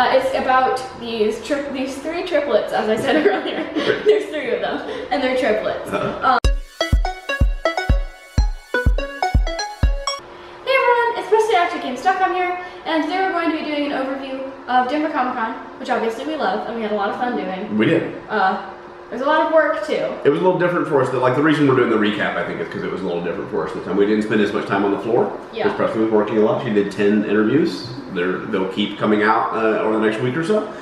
It's about these three triplets, as I said earlier. There's three of them, and they're triplets. Hey everyone, it's Presley actoutgames.com here, and today we're going to be doing an overview of Denver Comic Con, which obviously we love, and we had a lot of fun doing. We did. There's a lot of work too. It was a little different for us. The reason we're doing the recap, I think, is because it was a little different for us this time. We didn't spend as much time on the floor. Yeah. Because Presley was working a lot. She did 10 interviews. They'll keep coming out over the next week or so.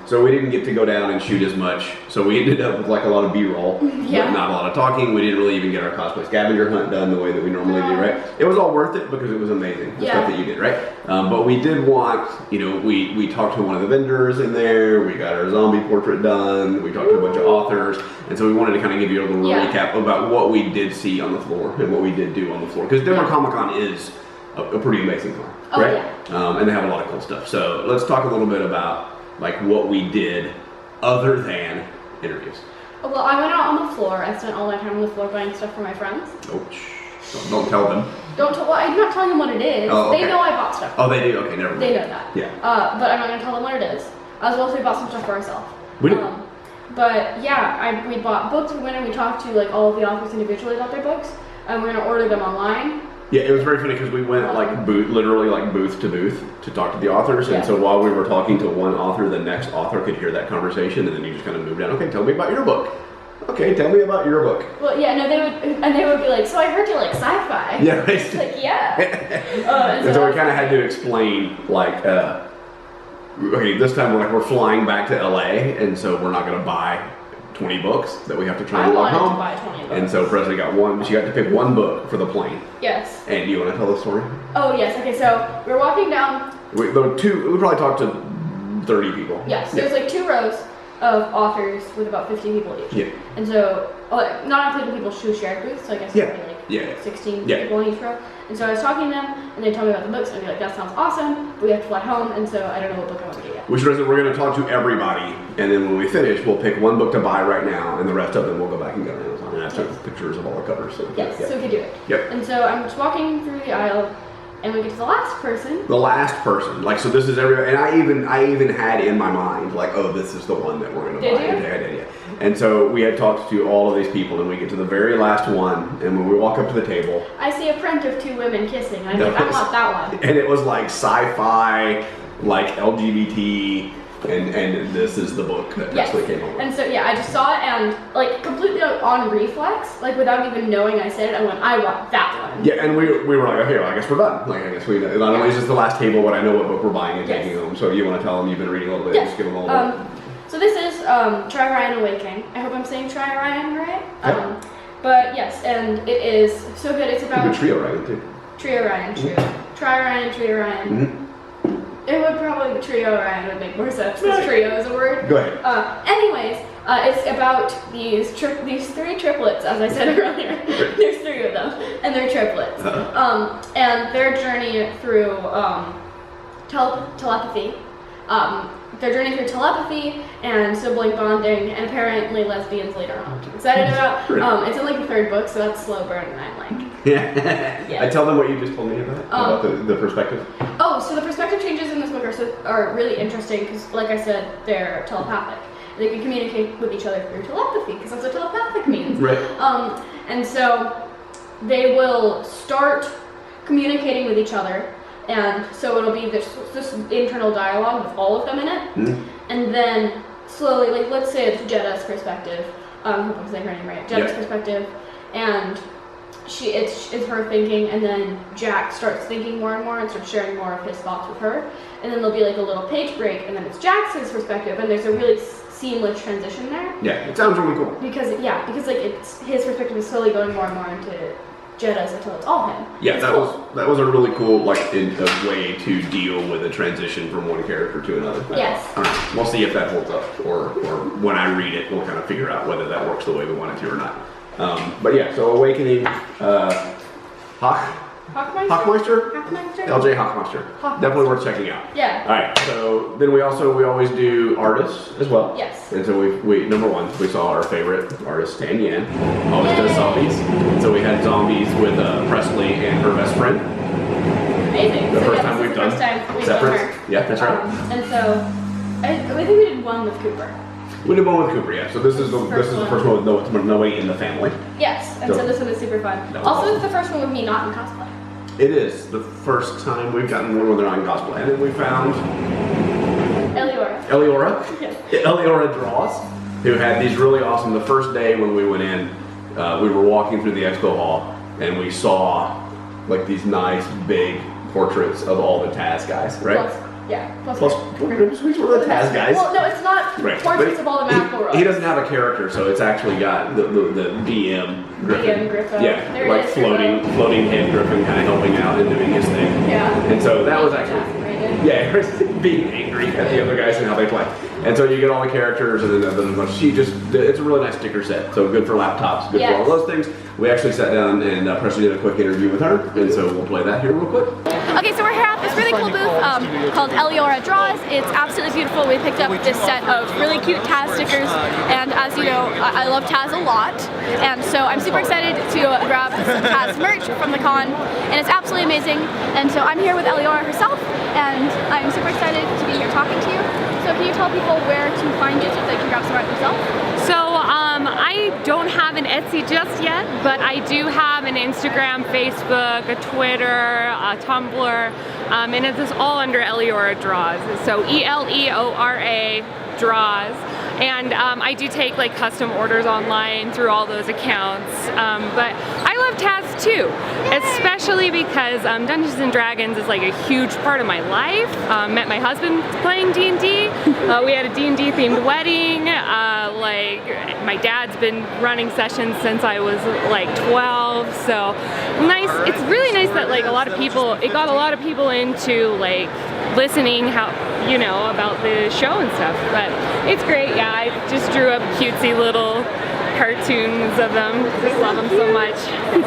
So we didn't get to go down and shoot as much. So we ended up with like a lot of B-roll, yeah, but not a lot of talking. We didn't really even get our cosplay scavenger hunt done the way that we normally do, right? It was all worth it because it was amazing, the stuff that you did, right? But we did want, we talked to one of the vendors in there. We got our zombie portrait done. We talked to a bunch of authors. And so we wanted to kind of give you a little recap about what we did see on the floor and what we did do on the floor. Because Denver Comic Con is a pretty amazing con, right? And they have a lot of cool stuff. So let's talk a little bit about like what we did other than interviews. Well, I went out on the floor. I spent all my time on the floor buying stuff for my friends. Oh, don't tell them. Well, I'm not telling them what it is. Oh, okay. They know I bought stuff. Oh, they do? Okay, never mind. They know that. Yeah. But I'm not going to tell them what it is. As well as we bought some stuff for ourselves. We did. But yeah, we bought books. We went and we talked to like all of the authors individually about their books. And we're going to order them online. Yeah, it was very funny because we went literally booth to booth to talk to the authors, and so while we were talking to one author, the next author could hear that conversation, and then you just kind of moved down. Okay, tell me about your book. Okay, tell me about your book. Well, yeah, no, they would be like, so I heard you like sci-fi. Yeah, it's like yeah. And so we kind of had to explain okay, this time we're flying back to LA, and so we're not going to buy 20 books that we have to try and log home. To buy 20 books. And so Presley got one. She got to pick one book for the plane. Yes. And do you want to tell the story? Oh yes. Okay, so we were walking down. We probably talked to 30 people. Yes. There's like 2 rows of authors with about 50 people each. Yeah. And so, not including people who shared booths. So I guess there'd be like 16 people in each row. And so I was talking to them, and they told me about the books, and I'd be like, that sounds awesome, but we have to fly home, and so I don't know what book I want to get yet. Which means that we're going to talk to everybody, and then when we finish, we'll pick one book to buy right now, and the rest of them we'll go back and go to Amazon. And I took pictures of all the covers. So yes, so we could do it. Yep. And so I'm just walking through the aisle, and we get to the last person. The last person. So this is everybody, and I even had in my mind, oh, this is the one that we're going to buy. Did you? I did, yeah. And so we had talked to all of these people, and we get to the very last one, and when we walk up to the table, I see a print of 2 women kissing, and I'm like, I want that one. And it was like sci-fi, like LGBT, and this is the book that Presley came up with. And so I just saw it, and completely on reflex, without even knowing I said it, I went, I want that one. Yeah, and we were like, okay, well, I guess we're done. I guess we not only is this the last table, but I know what book we're buying and taking home. So you want to tell them you've been reading a little bit? Yes. Just give them a little bit. So this is Try Ryan Awakening. I hope I'm saying Try Ryan right. Yeah. But yes, and it is so good. It's about Trio Ryan too. Trio Ryan, true. Try Ryan, Trio Ryan. It would probably be Trio Ryan would make more sense because trio is a word. Go ahead. Anyways, it's about these 3 triplets, as I said earlier. There's 3 of them, and they're triplets. And their journey through telepathy. Their journey through telepathy and sibling bonding, and apparently lesbians later on, which I'm excited about. It's in the 3rd book, so that's slow burn, and I'm like... Yeah. I tell them what you just told me about the perspective. Oh, so the perspective changes in this book are really interesting because, like I said, they're telepathic. They can communicate with each other through telepathy, because that's what telepathic means. Right. And so they will start communicating with each other, and so it'll be this internal dialogue with all of them in it, and then slowly, let's say it's Jetta's perspective. I hope I'm saying her name right. Jetta's perspective, and it's her thinking, and then Jack starts thinking more and more and starts sharing more of his thoughts with her, and then there'll be a little page break, and then it's Jackson's perspective, and there's a really seamless transition there. Yeah, it sounds really cool. Because it's his perspective is slowly going more and more into Jetta's until it's all him. Yeah, that was a really cool a way to deal with a transition from one character to another. Yes. All right, we'll see if that holds up, or when I read it, we'll kind of figure out whether that works the way we want it to or not. But yeah, so Awakening, Hochmeister? LJ Hochmeister. Definitely worth checking out. Yeah. Alright, so then we always do artists as well. Yes. And so we number 1, we saw our favorite artist, Stan Yan. Always does zombies. So we had zombies with Presley and her best friend. Amazing. The first time we've done. First time We've separate. done her. Yeah, that's right. And so I think we did one with Cooper. We did one with Cooper, yeah. So this is the first one with nobody in the family. Yes, and so this one is super fun. Also, it's the first one with me not in cosplay. It is the first time we've gotten one where they're not in cosplay. And then we found Eliora. Yes. Eliora Draws, who had these really awesome. The first day when we went in, we were walking through the expo hall and we saw like these nice big portraits of all the Taz guys, right? Plus which were the Taz guys? Well, no, it's not portraits of all the McElroys. He doesn't have a character, so it's actually got the BM Griffin. BM Griffin. Yeah, there like floating head Griffin kind of helping out and doing his thing. Yeah. And so that was actually, yeah, being angry at the other guys and how they play. And so you get all the characters, and then it's a really nice sticker set. So good for laptops, good for all those things. We actually sat down and Presley did a quick interview with her, and so we'll play that here real quick. Okay, so we're here at this really cool booth called Eliora Draws. It's absolutely beautiful. We picked up this set of really cute Taz stickers, and as you know, I love Taz a lot, and so I'm super excited to grab some Taz merch from the con, and it's absolutely amazing. And so I'm here with Eliora herself, and I'm super excited to be here talking to you. So can you tell people where to find you so they can grab some art themselves? So I don't have an Etsy just yet, but I do have an Instagram, Facebook, a Twitter, a Tumblr, and it's all under Eliora Draws. So E-L-E-O-R-A Draws. And I do take like custom orders online through all those accounts. But I love Taz too, especially because Dungeons and Dragons is like a huge part of my life. Met my husband playing D&D. We had a D&D themed wedding. Like my dad's been running sessions since I was like 12. So nice. It's really nice that like it got a lot of people into like listening about the show and stuff. But it's great. Yeah, I just drew up cutesy little cartoons of them. Just love them so much.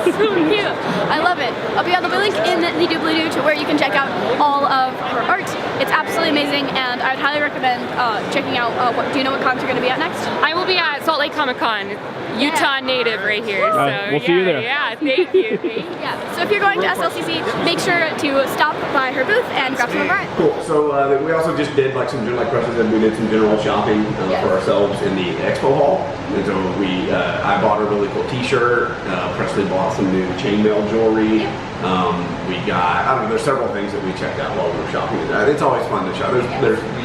It's so cute. I love it. There'll be a link in the doobly-doo to where you can check out all of her art. It's absolutely amazing, and I'd highly recommend checking out. Do you know what cons you're going to be at next? I will be at Salt Lake Comic Con. Utah native right here. So we'll see you there. Yeah, thank you. Yeah. So if you're going to SLCC, make sure to stop by her booth and grab some of her art. Cool. So we also just did like Presley said, we did some general shopping for ourselves in the expo hall. And so I bought a really cool T-shirt. Presley bought some new chainmail jewelry. We got, I don't know, there's several things that we checked out while we were shopping. It's always fun to shop.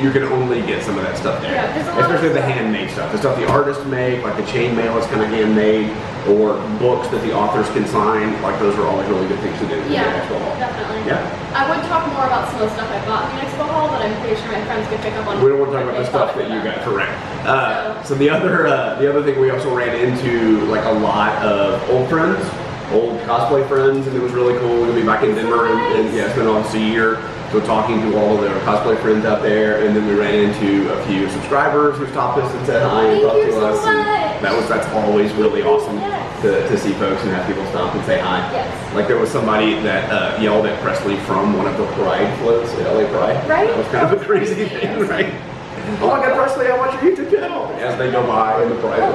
You can only get some of that stuff there. Especially the handmade stuff. The stuff the artists make, like the chainmail is kind of handmade, or books that the authors can sign. Like those are always really good things to do in the expo hall. Definitely. Yeah. I would talk more about some of the stuff I bought in the expo hall, but I'm pretty sure my friends could pick up on. We don't want to talk about the stuff that you got, correct. So the other thing we also ran into like a lot of old friends, old cosplay friends, and it was really cool. We'll be back in Denver, and it's been almost a year. So talking to all of their cosplay friends out there, and then we ran into a few subscribers who stopped us and said hi and talked to us. And that's always really awesome to see folks and have people stop and say hi. Yes. Like there was somebody that yelled at Presley from one of the Pride floats at LA Pride. Right. That was kind of a crazy thing, right? Oh my God, Presley, I watch your YouTube channel. As they go by in the private.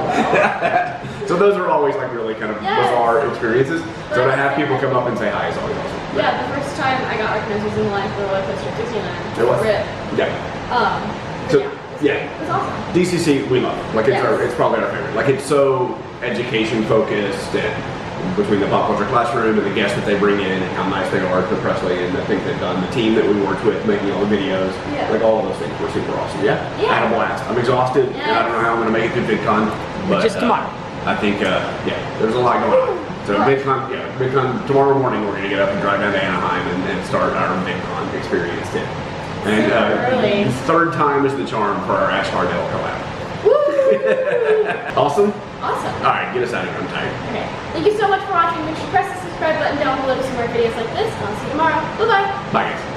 So those are always like really kind of bizarre experiences. So to have people come up and say hi is always awesome. Yeah, the first time I got recognized was in the line for the roller coaster at Disneyland. It was. Rip. Yeah. So it was awesome. DCC we love. Like it's probably our favorite. Like it's so education focused and between the pop culture classroom and the guests that they bring in and how nice they are to Presley and the things they've done, the team that we worked with making all the videos, like all of those things were super awesome. I had a blast. I'm exhausted and I don't know how I'm going to make it through VidCon, but just tomorrow. I think there's a lot going on. So VidCon tomorrow morning we're going to get up and drive down to Anaheim and start our VidCon experience too. And third time is the charm for our Ash Hardell collab. Awesome? Awesome. Alright, get us out of here. I'm tired. Okay. Thank you so much for watching. Make sure to press the subscribe button down below to see more videos like this. And I'll see you tomorrow. Bye-bye. Bye guys.